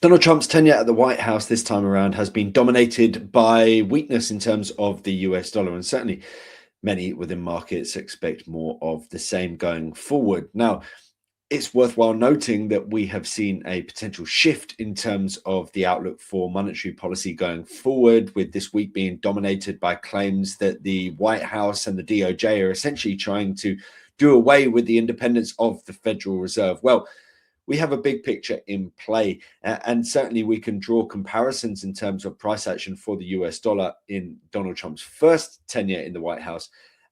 Donald Trump's tenure at the White House this time around has been dominated by weakness in terms of the US dollar, and certainly many within markets expect more of the same going forward. Now, it's worthwhile noting that we have seen a potential shift in terms of the outlook for monetary policy going forward, with this week being dominated by claims that the White House and the DoJ are essentially trying to do away with the independence of the Federal Reserve. Well, we have a big picture in play, and certainly we can draw comparisons in terms of price action for the US dollar in Donald Trump's first tenure in the White House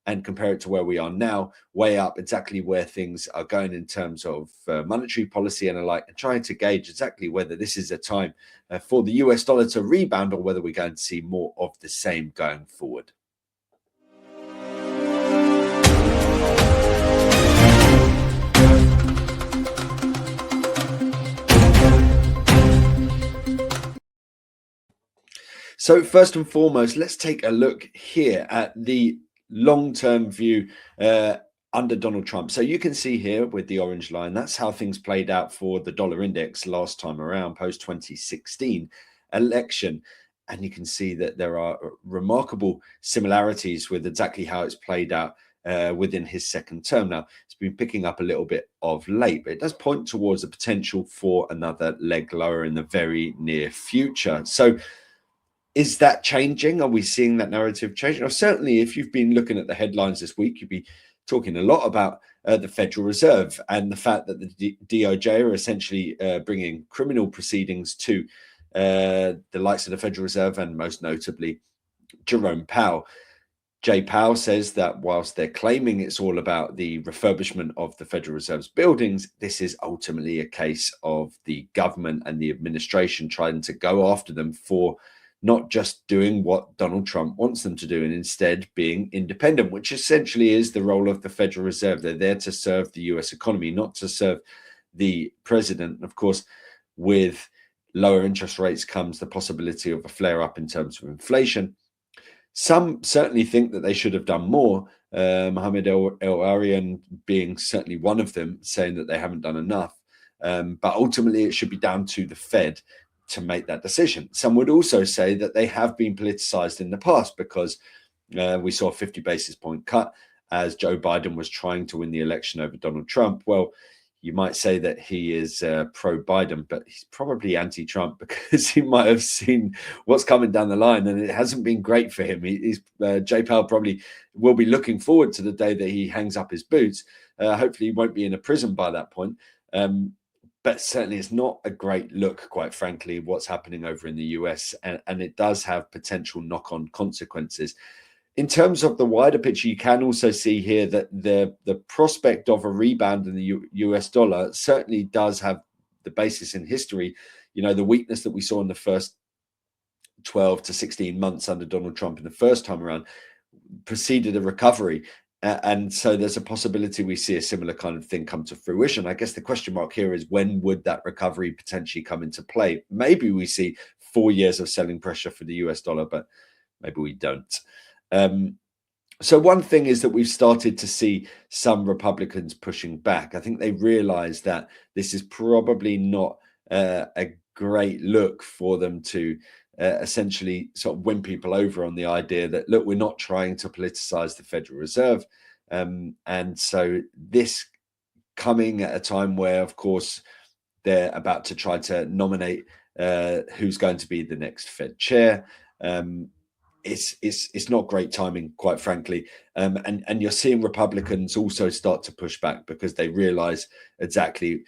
and compare it to where we are now, way up exactly where things are going in terms of monetary policy and alike, and trying to gauge exactly whether this is a time for the US dollar to rebound or whether we're going to see more of the same going forward. So first and foremost, let's take a look here at the long-term view under Donald Trump. So you can see here with the orange line, that's how things played out for the dollar index last time around, post 2016 election. And you can see that there are remarkable similarities with exactly how it's played out within his second term. Now, it's been picking up a little bit of late, but it does point towards the potential for another leg lower in the very near future. So is that changing? Are we seeing that narrative changing? Or certainly, if you've been looking at the headlines this week, you'd be talking a lot about the Federal Reserve and the fact that the DOJ are essentially bringing criminal proceedings to the likes of the Federal Reserve and most notably Jerome Powell. Jay Powell says that whilst they're claiming it's all about the refurbishment of the Federal Reserve's buildings, this is ultimately a case of the government and the administration trying to go after them for not just doing what Donald Trump wants them to do, and instead being independent, which essentially is the role of the Federal Reserve. They're there to serve the US economy, not to serve the president. Of course, with lower interest rates comes the possibility of a flare up in terms of inflation. Some certainly think that they should have done more. Mohammed El-Arian being certainly one of them, saying that they haven't done enough. But ultimately, it should be down to the Fed to make that decision. Some would also say that they have been politicized in the past because we saw a 50 basis point cut as Joe Biden was trying to win the election over Donald Trump. Well, you might say that he is pro-Biden, but he's probably anti-Trump because he might have seen what's coming down the line, and it hasn't been great for him. Jay Powell probably will be looking forward to the day that he hangs up his boots. Hopefully he won't be in a prison by that point. But certainly it's not a great look, quite frankly, what's happening over in the US, and it does have potential knock-on consequences. In terms of the wider picture, you can also see here that the prospect of a rebound in the US dollar certainly does have the basis in history. You know, the weakness that we saw in the first 12 to 16 months under Donald Trump in the first time around preceded a recovery. And so there's a possibility we see a similar kind of thing come to fruition. I guess the question mark here is, when would that recovery potentially come into play? Maybe we see 4 years of selling pressure for the US dollar, but maybe we don't. So one thing is that we've started to see some Republicans pushing back. I think they realize that this is probably not a great look for them to essentially sort of win people over on the idea that, look, we're not trying to politicize the Federal Reserve. And so this coming at a time where, of course, they're about to try to nominate who's going to be the next Fed chair. It's not great timing, quite frankly. And you're seeing Republicans also start to push back because they realize exactly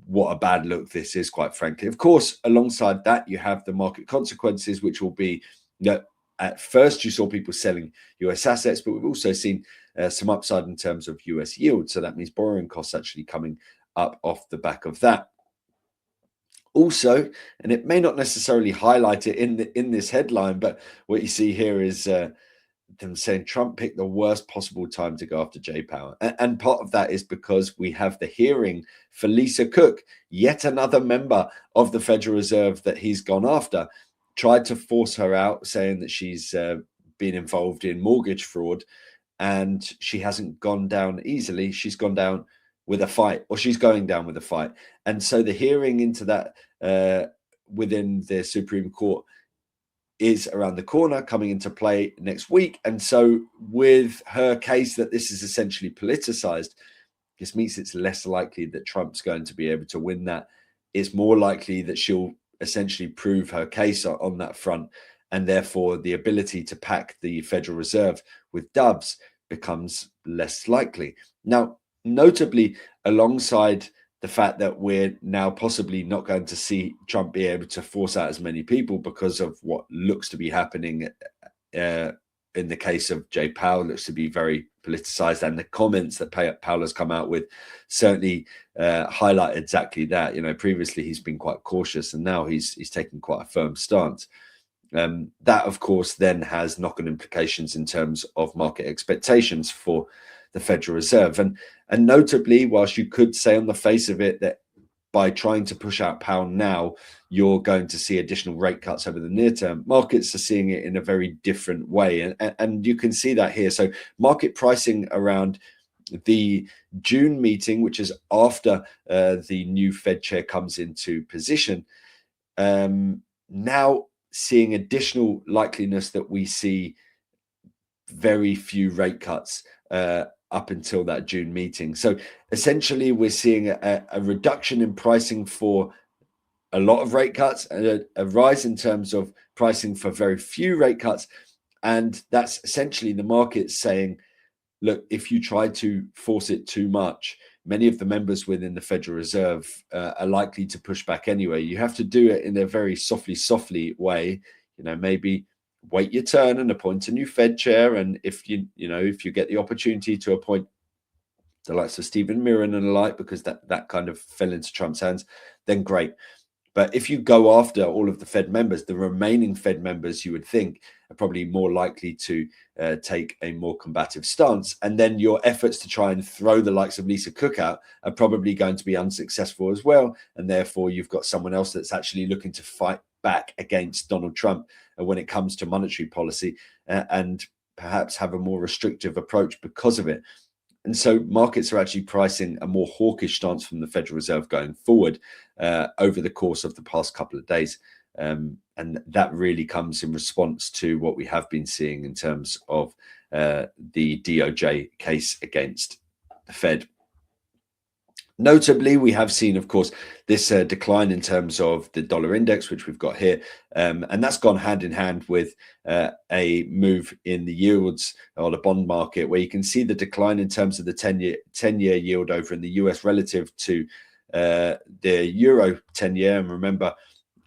what a bad look this is, quite frankly. Of course, alongside that, you have the market consequences, which will be that at first you saw people selling US assets, but we've also seen some upside in terms of US yield. So that means borrowing costs actually coming up off the back of that. Also, and it may not necessarily highlight it in this headline, but what you see here is them saying Trump picked the worst possible time to go after Jay Powell. And part of that is because we have the hearing for Lisa Cook, yet another member of the Federal Reserve that he's gone after, tried to force her out, saying that she's been involved in mortgage fraud, and she hasn't gone down easily. She's gone down with a fight, or she's going down with a fight. And so the hearing into that within the Supreme Court is around the corner, coming into play next week. And so with her case that this is essentially politicized, this means it's less likely that Trump's going to be able to win that. It's more likely that she'll essentially prove her case on that front. And therefore, the ability to pack the Federal Reserve with doves becomes less likely. Now, notably, alongside the fact that we're now possibly not going to see Trump be able to force out as many people because of what looks to be happening in the case of Jay Powell, looks to be very politicized, and the comments that Powell has come out with certainly highlight exactly that. You know, previously he's been quite cautious, and now he's taking quite a firm stance. That, of course, then has knock-on implications in terms of market expectations for the Federal Reserve. And notably, whilst you could say on the face of it that by trying to push out Powell now, you're going to see additional rate cuts over the near term, markets are seeing it in a very different way. And you can see that here. So market pricing around the June meeting, which is after the new Fed chair comes into position, now seeing additional likeliness that we see very few rate cuts up until that June meeting. So essentially, we're seeing a reduction in pricing for a lot of rate cuts and a rise in terms of pricing for very few rate cuts. And that's essentially the market saying, look, if you try to force it too much, many of the members within the Federal Reserve are likely to push back anyway. You have to do it in a very softly way, you know, maybe wait your turn and appoint a new Fed chair. And if you get the opportunity to appoint the likes of Stephen Mirren and the like, because that kind of fell into Trump's hands, then great. But if you go after all of the Fed members, the remaining Fed members, you would think, are probably more likely to take a more combative stance. And then your efforts to try and throw the likes of Lisa Cook out are probably going to be unsuccessful as well. And therefore, you've got someone else that's actually looking to fight back against Donald Trump when it comes to monetary policy and perhaps have a more restrictive approach because of it. And so markets are actually pricing a more hawkish stance from the Federal Reserve going forward over the course of the past couple of days. And that really comes in response to what we have been seeing in terms of the DoJ case against the Fed. Notably, we have seen, of course, this decline in terms of the dollar index, which we've got here. And that's gone hand in hand with a move in the yields or the bond market, where you can see the decline in terms of the 10-year yield over in the US relative to the Euro 10-year. And remember,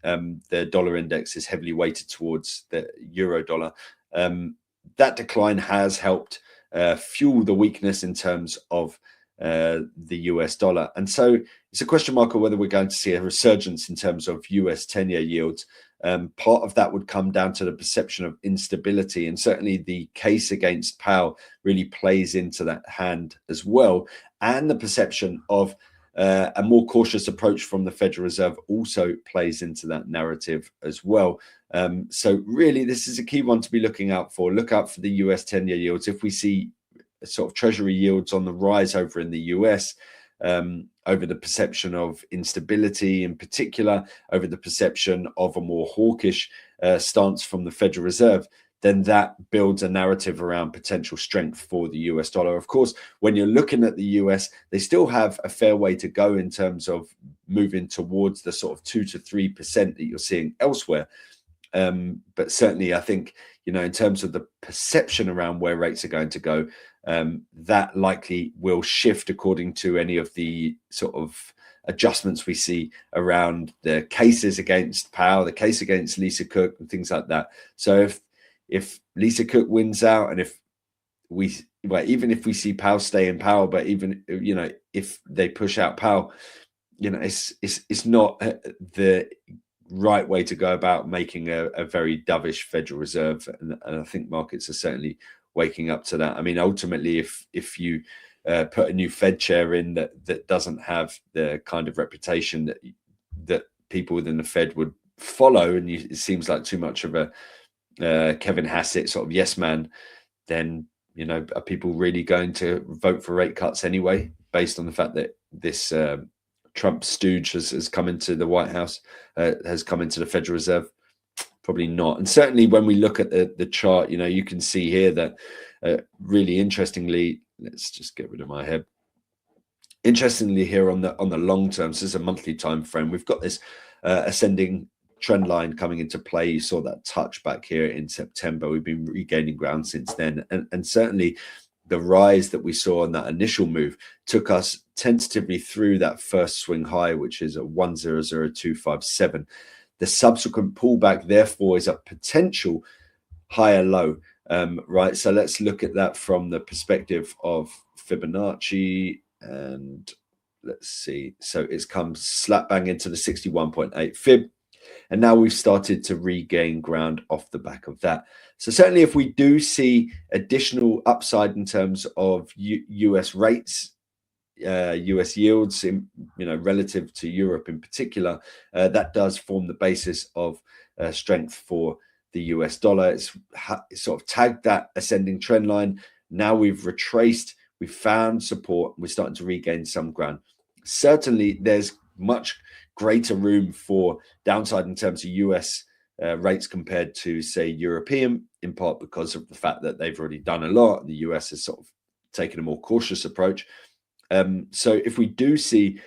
the dollar index is heavily weighted towards the euro dollar. That decline has helped fuel the weakness in terms of the US dollar. And so it's a question mark of whether we're going to see a resurgence in terms of US 10-year yields. Part of that would come down to the perception of instability, and certainly the case against Powell really plays into that hand as well. And the perception of a more cautious approach from the Federal Reserve also plays into that narrative as well. So really, this is a key one to be looking out for. Look out for the US 10-year yields. If we see sort of treasury yields on the rise over in the US, over the perception of instability in particular, over the perception of a more hawkish stance from the Federal Reserve, then that builds a narrative around potential strength for the US dollar. Of course, when you're looking at the US, they still have a fair way to go in terms of moving towards the sort of 2 to 3% that you're seeing elsewhere. But certainly, I think, you know, in terms of the perception around where rates are going to go, that likely will shift according to any of the sort of adjustments we see around the cases against Powell, the case against Lisa Cook, and things like that. So if Lisa Cook wins out, and even if we see Powell stay in power, but even, you know, if they push out Powell, you know, it's not the right way to go about making a very dovish Federal Reserve, and I think markets are certainly waking up to that. I mean, ultimately, if you put a new Fed chair in that doesn't have the kind of reputation that people within the Fed would follow, and it seems like too much of a Kevin Hassett sort of yes man, then, you know, are people really going to vote for rate cuts anyway, based on the fact that this Trump stooge has come into the White House, has come into the Federal Reserve? Probably not. And certainly when we look at the chart, you can see here that really interestingly, let's just get rid of my head. Interestingly, here on the long term, so this is a monthly time frame, we've got this ascending trend line coming into play. You saw that touch back here in September. We've been regaining ground since then, and certainly the rise that we saw on that initial move took us tentatively through that first swing high, which is at 100257. The subsequent pullback, therefore, is a potential higher low, right? So let's look at that from the perspective of Fibonacci, and let's see. So it's come slap bang into the 61.8 fib, and now we've started to regain ground off the back of that. So certainly if we do see additional upside in terms of US rates, US yields, relative to Europe in particular, that does form the basis of strength for the US dollar. It's sort of tagged that ascending trend line. Now we've retraced, we've found support, we're starting to regain some ground. Certainly there's much greater room for downside in terms of US rates compared to, say, European, in part because of the fact that they've already done a lot. The US has sort of taken a more cautious approach. So if we do see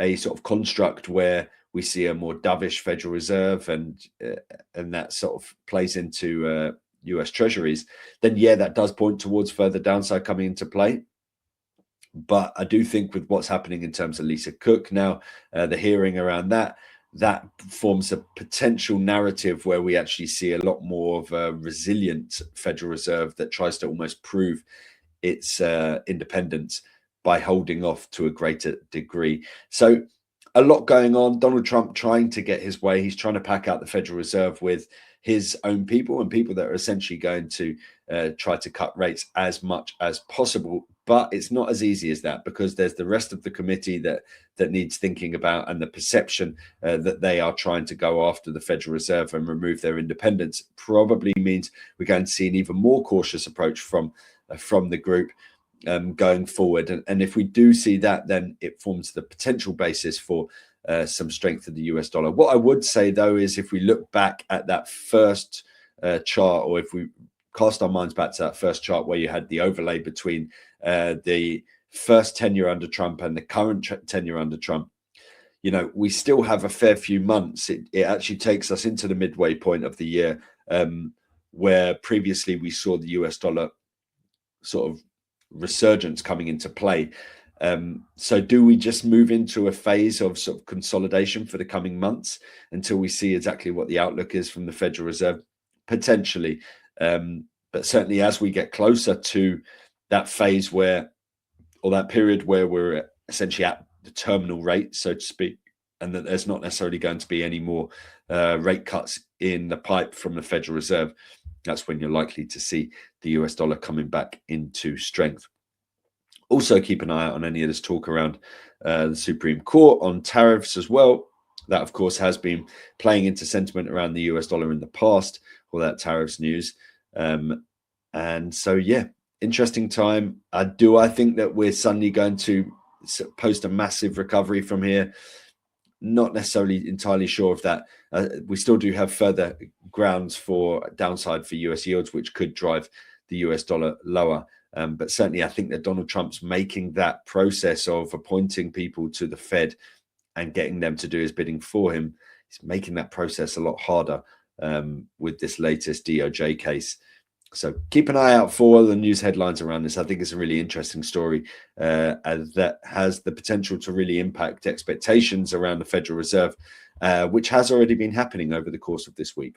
a sort of construct where we see a more dovish Federal Reserve and that sort of plays into US Treasuries, then yeah, that does point towards further downside coming into play. But I do think with what's happening in terms of Lisa Cook now, the hearing around that forms a potential narrative where we actually see a lot more of a resilient Federal Reserve that tries to almost prove its independence by holding off to a greater degree. So a lot going on. Donald Trump trying to get his way. He's trying to pack out the Federal Reserve with his own people and people that are essentially going to try to cut rates as much as possible. But it's not as easy as that, because there's the rest of the committee that needs thinking about, and the perception that they are trying to go after the Federal Reserve and remove their independence probably means we're going to see an even more cautious approach from the group going forward. And if we do see that, then it forms the potential basis for some strength of the US dollar. What I would say, though, is if we look back at that first chart, or if we cast our minds back to that first chart where you had the overlay between the first tenure under Trump and the current tenure under Trump, we still have a fair few months. It actually takes us into the midway point of the year, where previously we saw the US dollar sort of resurgence coming into play. So do we just move into a phase of sort of consolidation for the coming months until we see exactly what the outlook is from the Federal Reserve? Potentially. But certainly as we get closer to that phase or that period where we're essentially at the terminal rate, so to speak, and that there's not necessarily going to be any more rate cuts in the pipe from the Federal Reserve, that's when you're likely to see the US dollar coming back into strength. Also keep an eye out on any of this talk around the Supreme Court on tariffs as well. That, of course, has been playing into sentiment around the US dollar in the past, all that tariffs news. And so, yeah, interesting time. I think that we're suddenly going to post a massive recovery from here. Not necessarily entirely sure of that. We still do have further grounds for downside for US yields, which could drive the US dollar lower. But certainly I think that Donald Trump's making that process of appointing people to the Fed and getting them to do his bidding for him, he's making that process a lot harder with this latest DoJ case. So keep an eye out for the news headlines around this. I think it's a really interesting story that has the potential to really impact expectations around the Federal Reserve, which has already been happening over the course of this week.